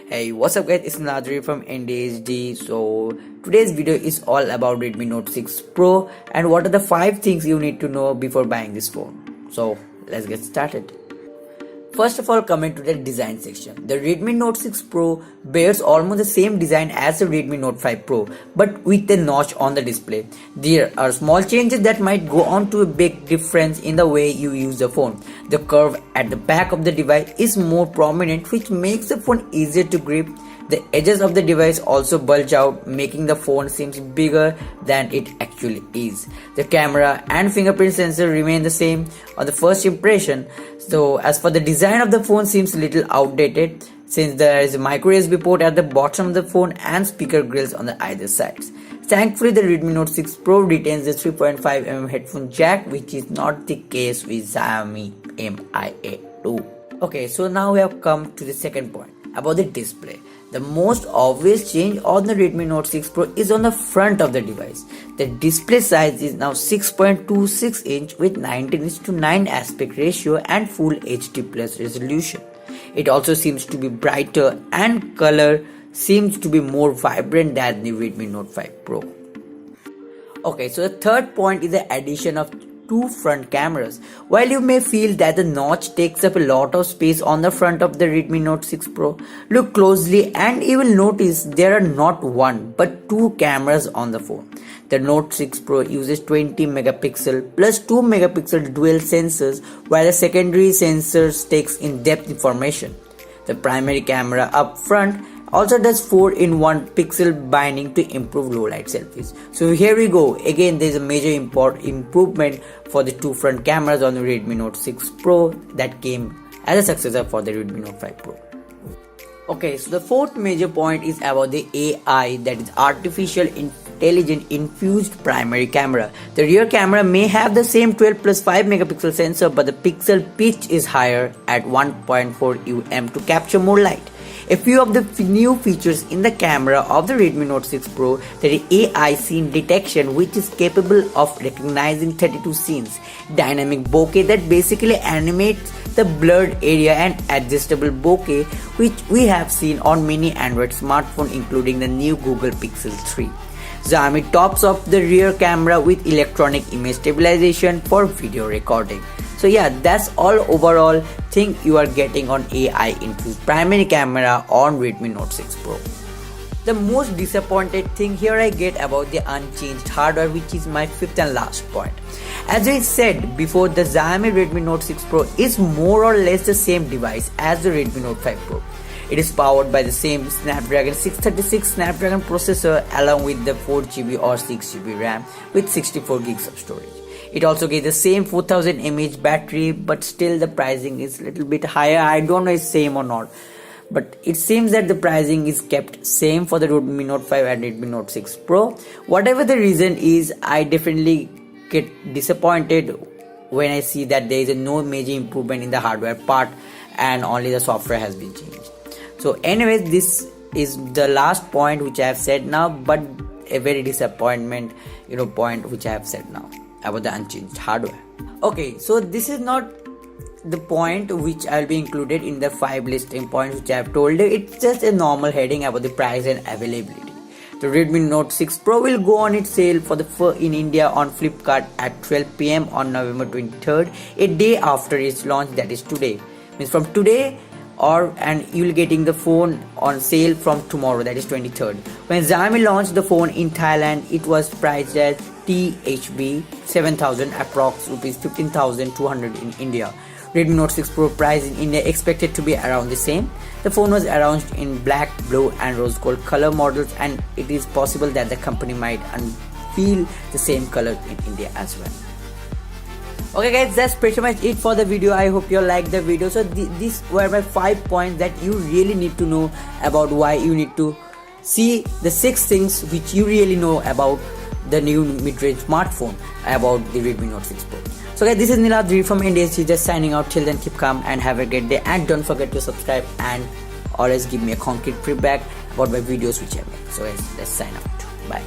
Hey, what's up guys, it's Nadri from NDHD. So today's video is all about Redmi Note 6 Pro and what are the 5 things you need to know before buying this phone. So let's get started. First of all, coming to the design section. The Redmi Note 6 Pro bears almost the same design as the Redmi Note 5 Pro, but with a notch on the display. There are small changes that might go on to a big difference in the way you use the phone. The curve at the back of the device is more prominent, which makes the phone easier to grip. The edges of the device also bulge out, making the phone seem bigger than it actually is. The camera and fingerprint sensor remain the same on the first impression. So as for the design of the phone, seems a little outdated since there is a micro USB port at the bottom of the phone and speaker grills on the either sides. Thankfully, the Redmi Note 6 Pro retains the 3.5mm headphone jack, which is not the case with Xiaomi Mi 2. Okay, so now we have come to the second point about the display. The most obvious change on the Redmi Note 6 Pro is on the front of the device. The display size is now 6.26 inch with 19:9 aspect ratio and full HD plus resolution. It also seems to be brighter and color seems to be more vibrant than the Redmi Note 5 Pro. Okay, so the third point is the addition of two front cameras. While you may feel that the notch takes up a lot of space on the front of the Redmi Note 6 Pro, look closely and you will notice there are not one but two cameras on the phone. The Note 6 Pro uses 20 megapixel plus 2 megapixel dual sensors, while the secondary sensors takes in-depth information. The primary camera up front also does 4-in-1 pixel binding to improve low light selfies. So here we go, again there is a major improvement for the two front cameras on the Redmi Note 6 Pro that came as a successor for the Redmi Note 5 Pro. Okay, so the fourth major point is about the AI, that is artificial intelligence infused primary camera. The rear camera may have the same 12 plus 5 megapixel sensor, but the pixel pitch is higher at 1.4 UM to capture more light. A few of the new features in the camera of the Redmi Note 6 Pro, that is AI scene detection, which is capable of recognizing 32 scenes, dynamic bokeh that basically animates the blurred area, and adjustable bokeh, which we have seen on many Android smartphones including the new Google Pixel 3. Xiaomi tops off the rear camera with electronic image stabilization for video recording. So yeah, that's all overall thing you are getting on AI infused primary camera on Redmi Note 6 Pro. The most disappointed thing here I get about the unchanged hardware, which is my fifth and last point. As I said before, the Xiaomi Redmi Note 6 Pro is more or less the same device as the Redmi Note 5 Pro. It is powered by the same Snapdragon 636 Snapdragon processor along with the 4GB or 6GB RAM with 64GB of storage. It also gives the same 4000 mAh battery, but still the pricing is a little bit higher. I don't know if it's same or not, but it seems that the pricing is kept same for the Redmi Note 5 and Redmi Note 6 Pro. Whatever the reason is, I definitely get disappointed when I see that there is no major improvement in the hardware part and only the software has been changed. So anyways, this is the last point which I have said now, but a very disappointment point which I have said now about the unchanged hardware. Okay, so this is not the point which I'll be included in the 5 listing points which I have told you. It's just a normal heading about the price and availability. The Redmi Note 6 Pro will go on its sale in India on Flipkart at 12 PM on November 23rd, a day after its launch, that is today. Means from today, and you'll getting the phone on sale from tomorrow, that is 23rd. When Xiaomi launched the phone in Thailand, it was priced as THB 7000, approx rupees 15,200 in India. Redmi Note 6 Pro price in India expected to be around the same. The phone was announced in black, blue and rose gold color models, and it is possible that the company might unveil the same color in India as well. Okay guys, that's pretty much it for the video. I hope you liked the video. So these were my 5 points that you really need to know about why you need to see the 6 things which you really know about the new mid-range smartphone about the Redmi Note 6 Pro. So guys, this is Niladri from NDSC, just signing out. Till then, keep calm and have a great day, and don't forget to subscribe and always give me a concrete feedback about my videos which I make. So guys, let's sign out. Bye.